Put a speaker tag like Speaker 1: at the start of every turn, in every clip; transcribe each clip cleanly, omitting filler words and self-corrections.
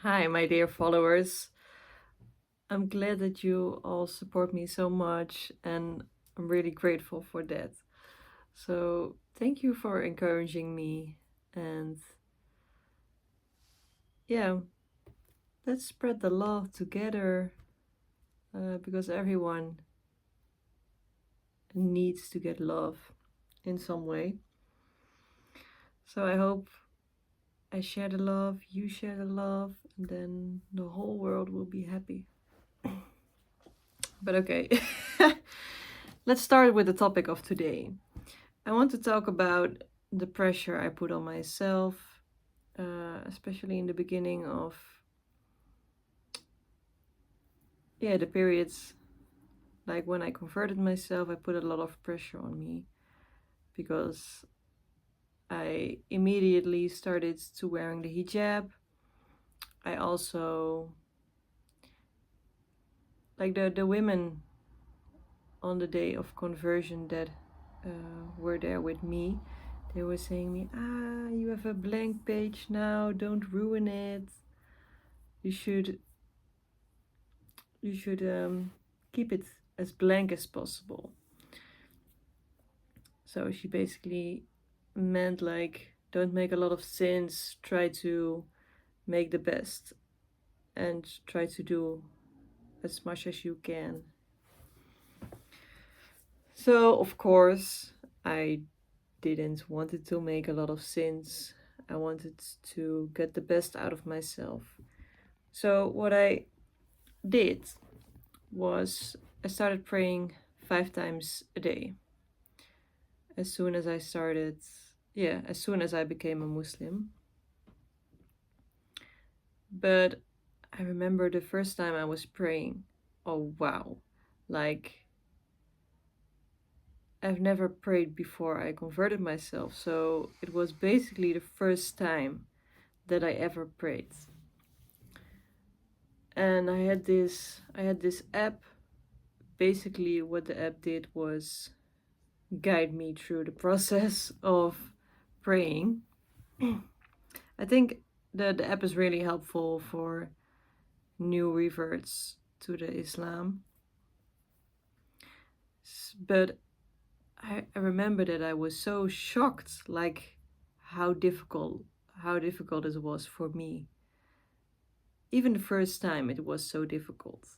Speaker 1: Hi, my dear followers. I'm glad that you all support me so much, and I'm really grateful for that. So, thank you for encouraging me. And yeah, let's spread the love together because everyone needs to get love in some way. So, I hope I share the love, you share the love, and then the whole world will be happy. But okay, let's start with the topic of today. I want to talk about the pressure I put on myself, especially in the beginning of the periods. Like when I converted myself, I put a lot of pressure on me because I immediately started to wearing the hijab. I also like the women on the day of conversion that were there with me. They were saying me, you have a blank page now. Don't ruin it. You should keep it as blank as possible. So she basically meant like, don't make a lot of sins, try to make the best and try to do as much as you can. So, of course, I didn't wanted to make a lot of sins. I wanted to get the best out of myself. So, what I did was I started praying 5 times a day. As soon as I started, as soon as I became a Muslim. But I remember the first time I was praying, oh wow, like I've never prayed before I converted myself, so it was basically the first time that I ever prayed. And I had this app. Basically what the app did was guide me through the process of praying. I think the app is really helpful for new reverts to the Islam. But I remember that I was so shocked, like how difficult it was for me. Even the first time it was so difficult.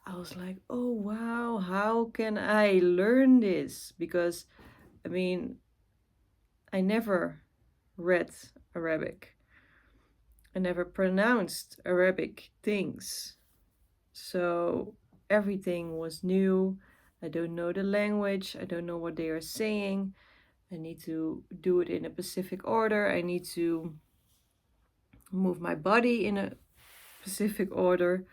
Speaker 1: I was like, oh wow, how can I learn this? Because I mean, I never read Arabic. I never pronounced Arabic things. So everything was new. I don't know the language. I don't know what they are saying. I need to do it in a specific order. I need to move my body in a specific order.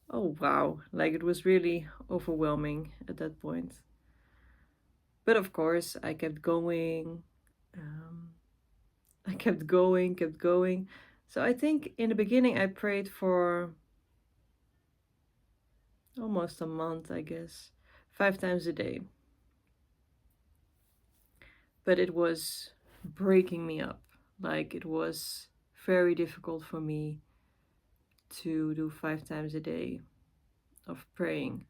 Speaker 1: Oh wow, like it was really overwhelming at that point. But of course, I kept going. Um, I kept going. So I think in the beginning I prayed for almost a month, I guess, 5 times a day. But it was breaking me up. Like it was very difficult for me to do 5 times a day of praying,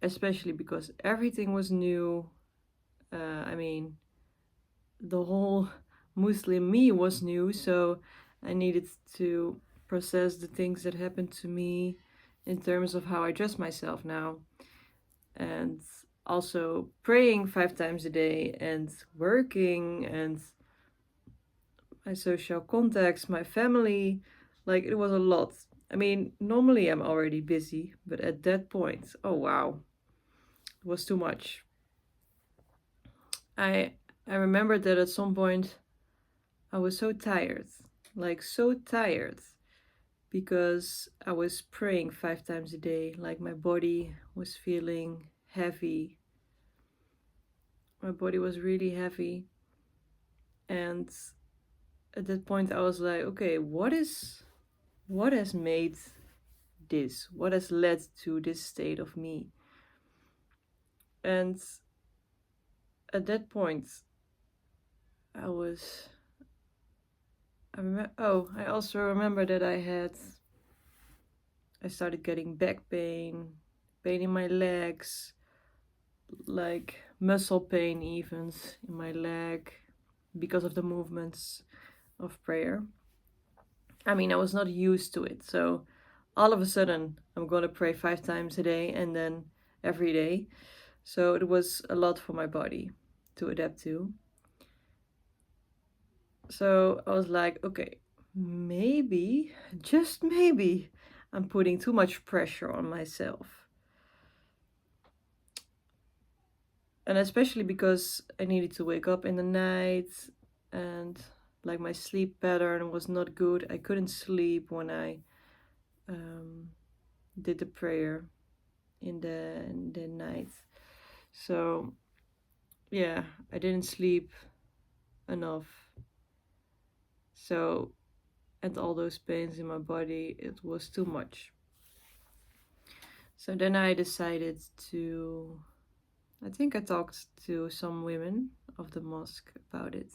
Speaker 1: especially because everything was new. I mean, the whole Muslim me was new, so I needed to process the things that happened to me in terms of how I dress myself now. And also praying 5 times a day and working and my social contacts, my family. Like it was a lot. I mean, normally I'm already busy, but at that point, oh wow, it was too much. I I remember that at some point I was so tired, like so tired, because I was praying 5 times a day. Like my body was feeling heavy. My body was really heavy, and at that point I was like, okay, what has made this? What has led to this state of me? And at that point, I was. I also remember that I had I started getting back pain, pain in my legs, like muscle pain even in my leg because of the movements of prayer. I mean, I was not used to it. So all of a sudden, I'm going to pray 5 times a day and then every day. So it was a lot for my body to adapt to. So I was like, okay, maybe, just maybe, I'm putting too much pressure on myself. And especially because I needed to wake up in the night and like my sleep pattern was not good. I couldn't sleep when I um, did the prayer in the night. So yeah, I didn't sleep enough. So and all those pains in my body, it was too much. So then I decided to, I think I talked to some women of the mosque about it.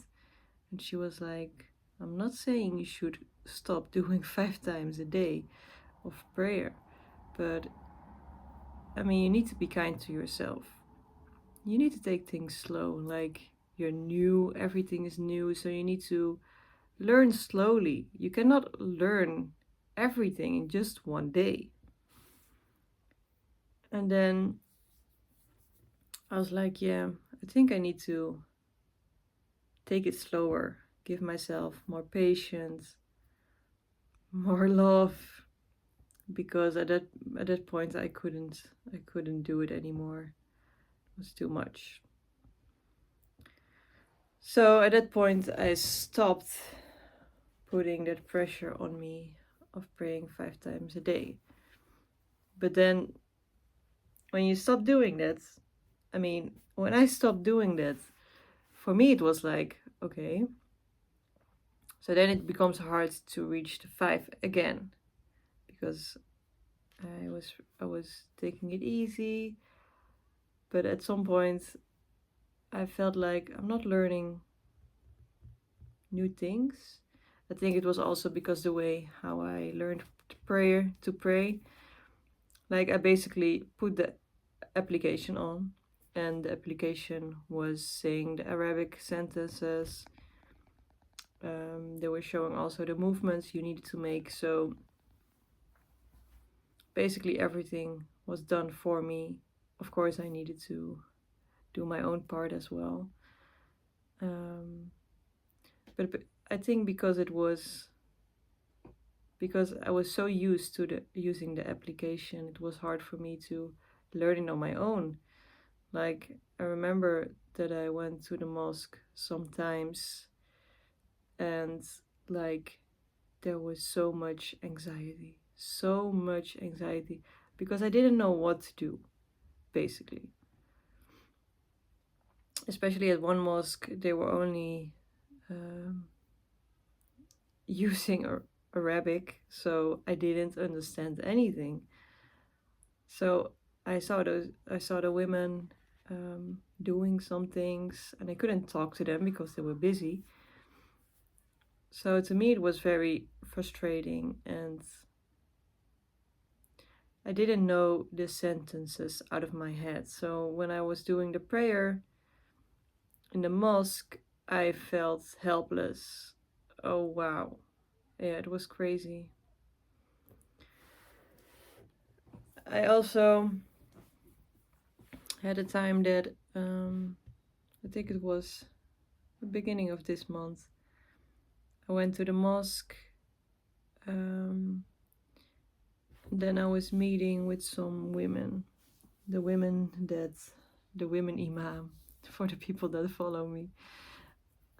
Speaker 1: And she was like, I'm not saying you should stop doing 5 times a day of prayer, but I mean, you need to be kind to yourself. You need to take things slow. Like, you're new, everything is new, so you need to learn slowly. You cannot learn everything in just one day. And then I was like, yeah, I think I need to take it slower, give myself more patience, more love, because at that point I couldn't do it anymore. It was too much. So at that point I stopped putting that pressure on me of praying 5 times a day. But then when you stop doing that, I mean, when I stopped doing that, for me it was like, okay, so then it becomes hard to reach the 5 again because I was taking it easy, but at some point I felt like I'm not learning new things. I think it was also because the way how I learned to pray, like I basically put the application on, and the application was saying the Arabic sentences. They were showing also the movements you needed to make. So basically everything was done for me. Of course, I needed to do my own part as well. Um, but I think because I was so used to using the application, it was hard for me to learn it on my own. Like I remember that I went to the mosque sometimes, and like there was so much anxiety because I didn't know what to do, basically. Especially at one mosque, they were only um, using Arabic, so I didn't understand anything. So I saw the women doing some things, and I couldn't talk to them because they were busy. So to me, it was very frustrating, and I didn't know the sentences out of my head. So when I was doing the prayer in the mosque, I felt helpless. Oh wow. Yeah, it was crazy. I also had a time that I think it was the beginning of this month. I went to the mosque. Um, then I was meeting with some women, the women that, the women imam, for the people that follow me.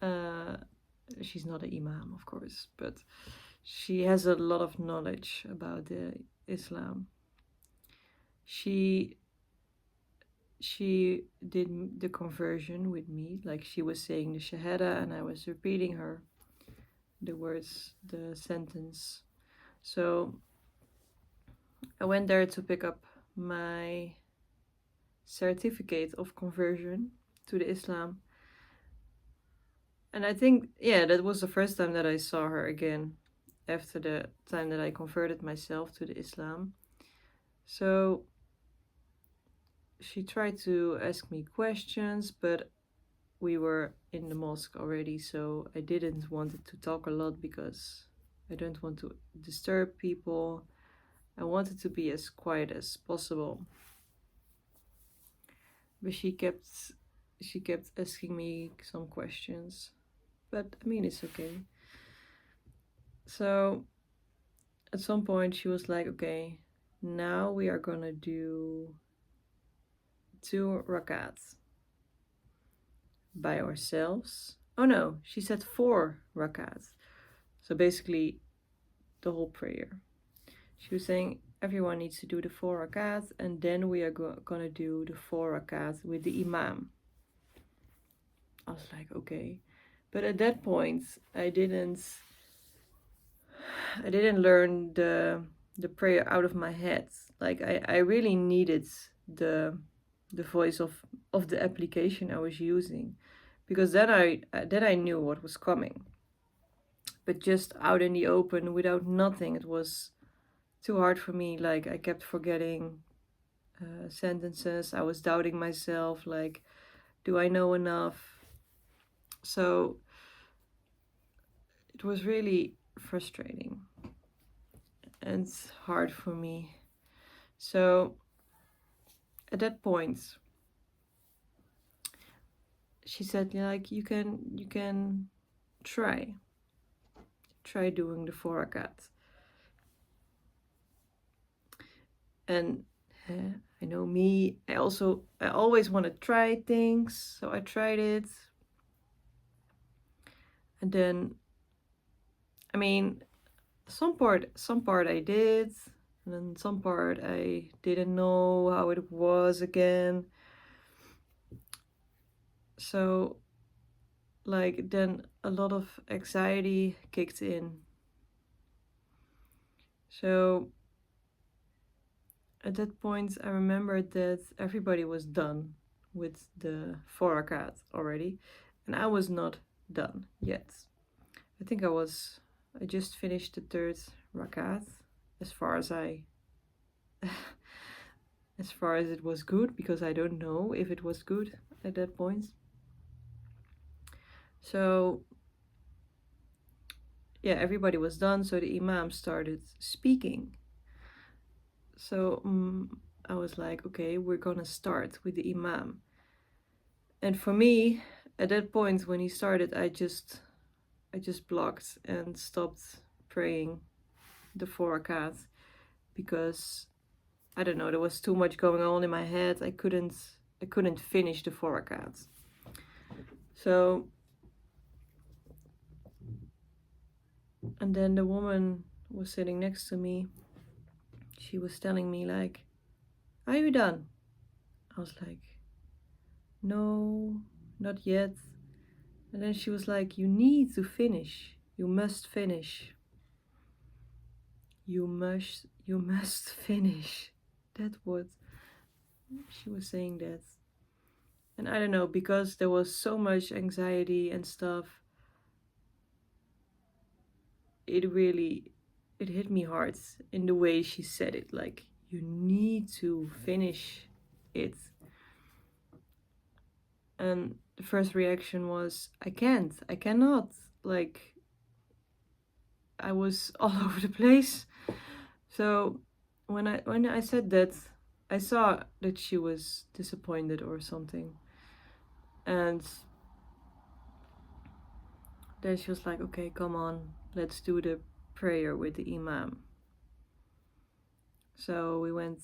Speaker 1: Uh, she's not an imam, of course, but she has a lot of knowledge about the Islam. She did the conversion with me, like she was saying the shahada and I was repeating her the words, the sentence. So I went there to pick up my certificate of conversion to the Islam. And I think, yeah, that was the first time that I saw her again. after the time that I converted myself to the Islam. So she tried to ask me questions, but we were in the mosque already, so I didn't want to talk a lot because I don't want to disturb people. I wanted to be as quiet as possible. But she kept asking me some questions. But I mean, it's okay. So at some point she was like, okay, now we are gonna do 2 rakats by ourselves. Oh no, she said 4 rakats. So basically the whole prayer. She was saying everyone needs to do the 4 rakats, and then we are gonna do the 4 rakats with the imam. I was like, okay. But at that point I didn't learn the prayer out of my head. Like I really needed the the voice of the application I was using, because then I knew what was coming. But just out in the open without nothing, it was too hard for me. Like I kept forgetting sentences. I was doubting myself. Like, do I know enough? So it was really frustrating and hard for me. So at that point, she said, like, you can try doing the 4 rakat. And I know me, I always want to try things, so I tried it. And then, I mean, some part I did, and then some part I didn't know how it was again. So like then a lot of anxiety kicked in. So at that point I remembered that everybody was done with the 4 rakat already, and I was not done yet. I just finished the 3rd rakat, as far as I as far as it was good, because I don't know if it was good at that point. So yeah, everybody was done, so the imam started speaking. So I was like, okay, we're gonna start with the imam. And for me, at that point when he started, I just blocked and stopped praying the 4 rakat, because I don't know, there was too much going on in my head. I couldn't finish the 4 rakat. So, and then the woman was sitting next to me. She was telling me like, "Are you done?" I was like, "No, not yet." And then she was like, "You need to finish. You must finish. You must finish." That what she was saying that. And I don't know, because there was so much anxiety and stuff, it hit me hard in the way she said it. Like, you need to finish it. And the first reaction was, I cannot. Like, I was all over the place. So when I said that, I saw that she was disappointed or something. And then she was like, okay, come on, let's do the prayer with the imam. So we went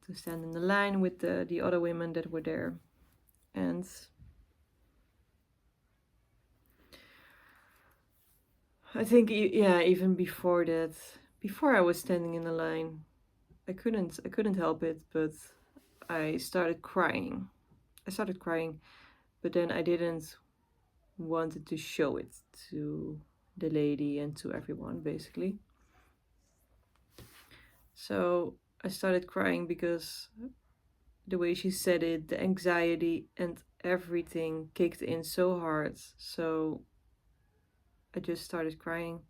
Speaker 1: to stand in the line with the other women that were there. And I think, yeah, even before that, before I was standing in the line, I couldn't help it, but I started crying. But then I didn't wanted to show it to the lady and to everyone, basically. So I started crying because the way she said it, the anxiety and everything kicked in so hard. So I just started crying.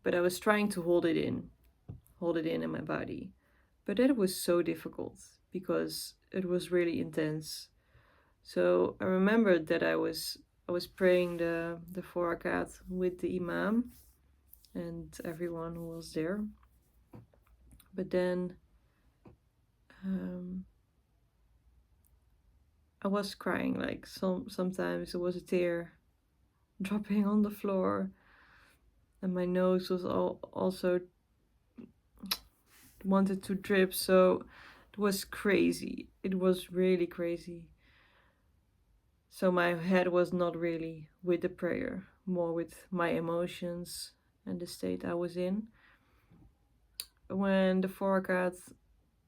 Speaker 1: but I was trying to hold it in my body. But that was so difficult because it was really intense. So I remembered that I was praying the four rakat with the imam and everyone who was there. But then um, I was crying. Like sometimes it was a tear dropping on the floor, and my nose was also wanted to drip. So it was crazy. It was really crazy. So my head was not really with the prayer, more with my emotions and the state I was in. When the four rakat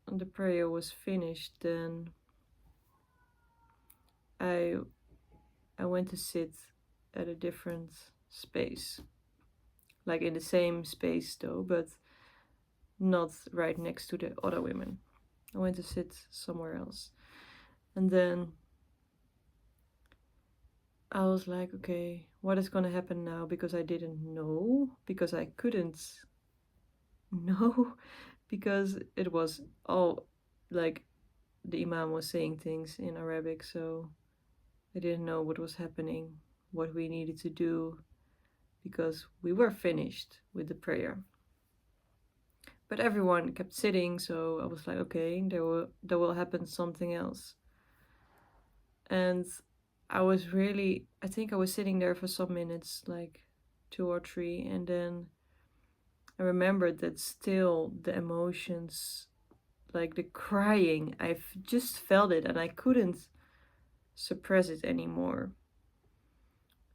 Speaker 1: the prayer was finished, then I I went to sit at a different space, like in the same space though, but not right next to the other women. I went to sit somewhere else. And then I was like, okay, what is gonna happen now? Because I didn't know, because I couldn't know, because it was all like the Imam was saying things in Arabic, so I didn't know what was happening, what we needed to do, because we were finished with the prayer. But everyone kept sitting, so I was like, okay, there will happen something else. And I think I was sitting there for some minutes, like 2 or 3, and then I remembered that still the emotions, like the crying, I've just felt it and I couldn't suppress it anymore.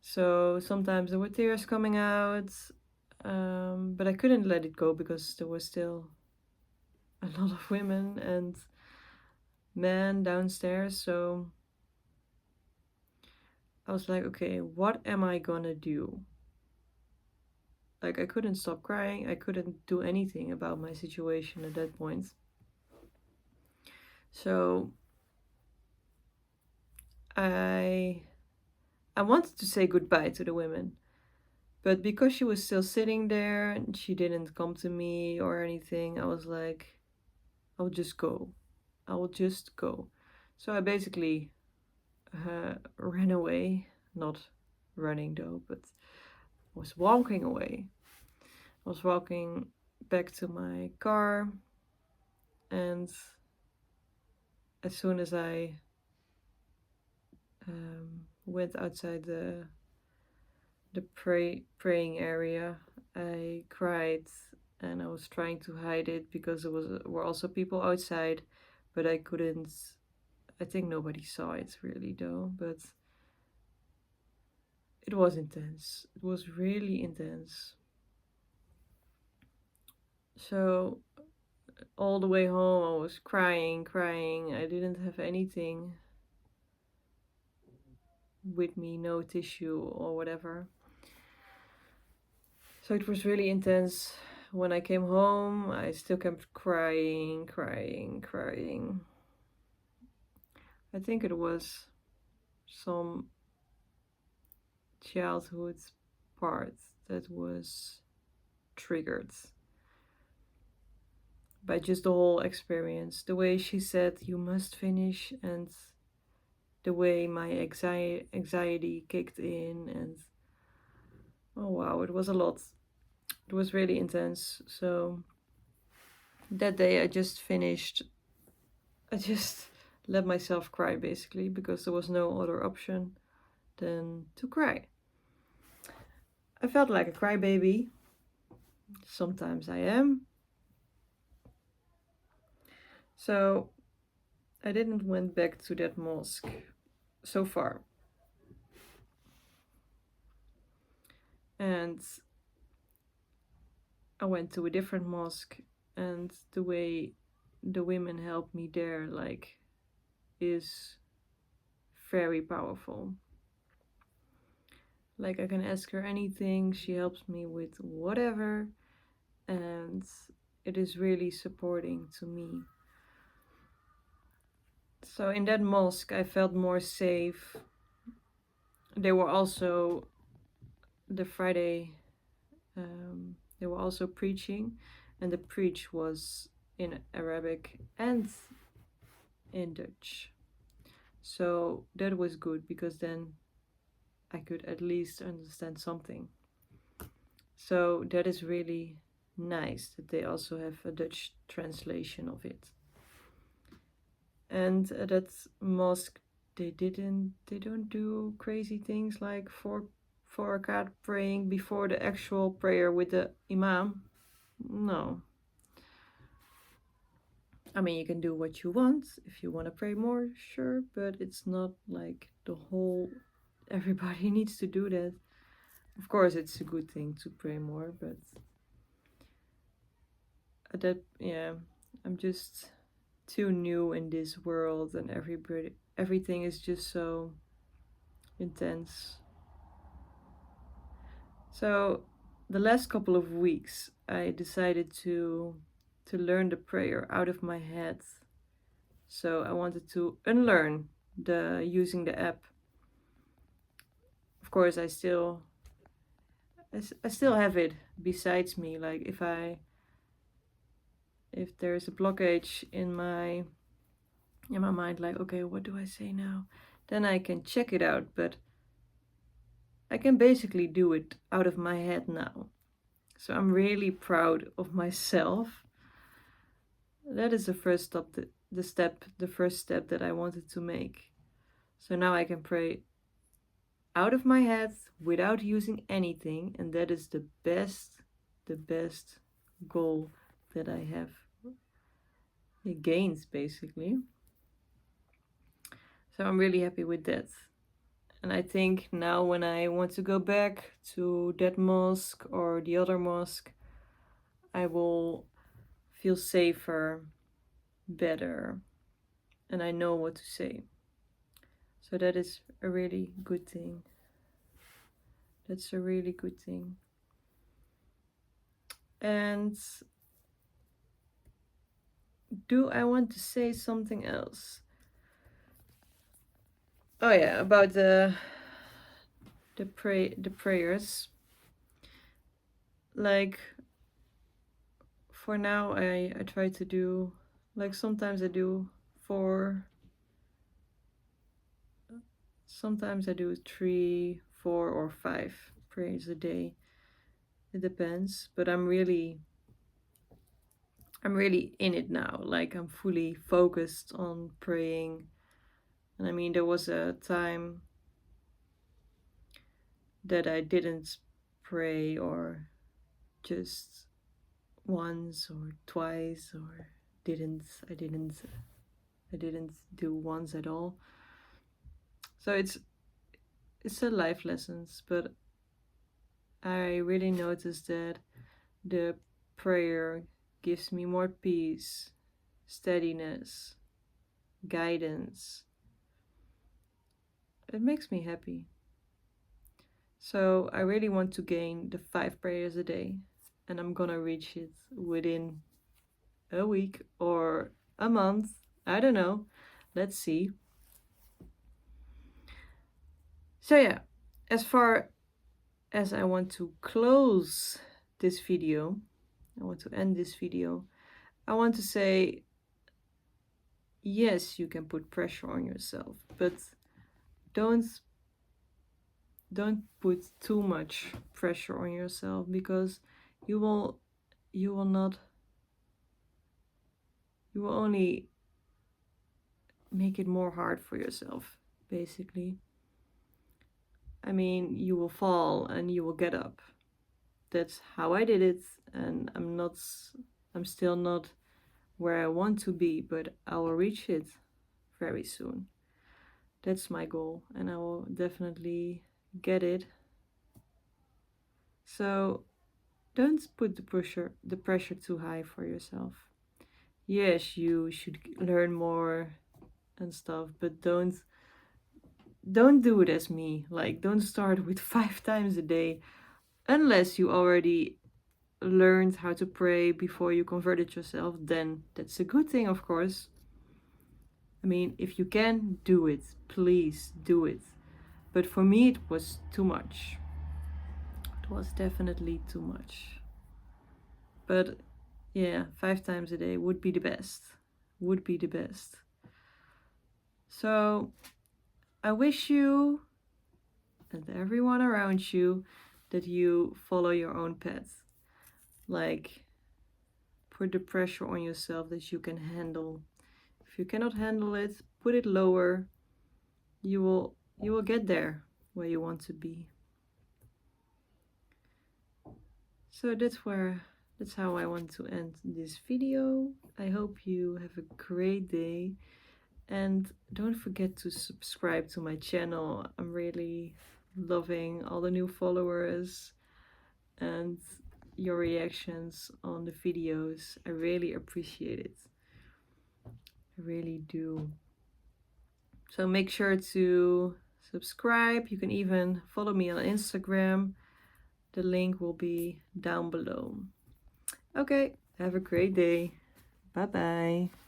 Speaker 1: So sometimes there were tears coming out, but I couldn't let it go because there was still a lot of women and men downstairs. So I was like, okay, what am I gonna do? Like, I couldn't stop crying. I couldn't do anything about my situation at that point. So I wanted to say goodbye to the women, but because she was still sitting there and she didn't come to me or anything, I was like, I'll just go. I will just go. So I basically ran away, not running though, but was walking away. I was walking back to my car, and as soon as I went outside the praying area, I cried, and I was trying to hide it because were also people outside, but I couldn't. I think nobody saw it really though, but it was intense. It was really intense. So all the way home, I was crying, crying. I didn't have anything with me, no tissue or whatever. So it was really intense. When I came home, I still kept crying, crying, crying. I think it was some childhood part that was triggered by just the whole experience. The way she said, you must finish, and the way my anxiety kicked in, and oh wow, it was a lot. It was really intense. So that day I just finished. I just let myself cry basically because there was no other option than to cry. I felt like a crybaby. Sometimes I am. So I didn't went back to that mosque so far. And I went to a different mosque, and the way the women helped me there, like, is very powerful. Like, I can ask her anything, she helps me with whatever, and it is really supporting to me. So in that mosque, I felt more safe. They were also the Friday They were also preaching, and the preach was in Arabic and in Dutch. So that was good because then I could at least understand something. So that is really nice that they also have a Dutch translation of it. And that mosque, they don't do crazy things like four rakat praying before the actual prayer with the imam. No. I mean, you can do what you want. If you want to pray more, sure, but it's not like the whole everybody needs to do that. Of course, it's a good thing to pray more, but yeah, I'm just too new in this world, and everything is just so intense. So, the last couple of weeks, I decided to learn the prayer out of my head. So I wanted to unlearn the using the app. Of course, I still have it besides me. Like if there's a blockage in my mind, like, okay, what do I say now? Then I can check it out, but I can basically do it out of my head now. So I'm really proud of myself. That is the first step, the first step that I wanted to make. So now I can pray out of my head without using anything, and that is the best goal that I have gained, basically. So I'm really happy with that. And I think now when I want to go back to that mosque or the other mosque, I will feel safer, better, and I know what to say. So that is a really good thing. That's a really good thing. And do I want to say something else? Oh yeah, about the prayers. Like for now I try to do, like, sometimes I do 4, sometimes I do 3, 4 or 5 prayers a day. It depends, but I'm really in it now. Like I'm fully focused on praying. And I mean, there was a time that I didn't pray, or just once or twice, or I didn't do once at all. So it's a life lessons, but I really noticed that the prayer gives me more peace, steadiness, guidance. It makes me happy. So I really want to gain the 5 prayers a day, and I'm gonna reach it within a week or a month. I don't know. Let's see. So yeah, as far as I want to close this video, I want to end this video, I want to say, yes, you can put pressure on yourself, but don't put too much pressure on yourself, because you will only make it more hard for yourself, basically. I mean, you will fall and you will get up. That's how I did it, and I'm still not where I want to be, but I will reach it very soon. That's my goal, and I will definitely get it. So don't put the pressure too high for yourself. Yes, you should learn more and stuff, but don't do it as me. Like, don't start with 5 times a day unless you already learned how to pray before you converted yourself. Then that's a good thing, of course. I mean, if you can do it, please do it. But for me, it was too much. It was definitely too much. But yeah, 5 times a day would be the best. Would be the best. So I wish you and everyone around you that you follow your own path. Like, put the pressure on yourself that you can handle. If you cannot handle it, put it lower. You will get there where you want to be. So that's how I want to end this video. I hope you have a great day, and don't forget to subscribe to my channel. I'm really loving all the new followers and your reactions on the videos. I really appreciate it. I really do. So make sure to subscribe. You can even follow me on Instagram. The link will be down below. Okay, have a great day. Bye bye.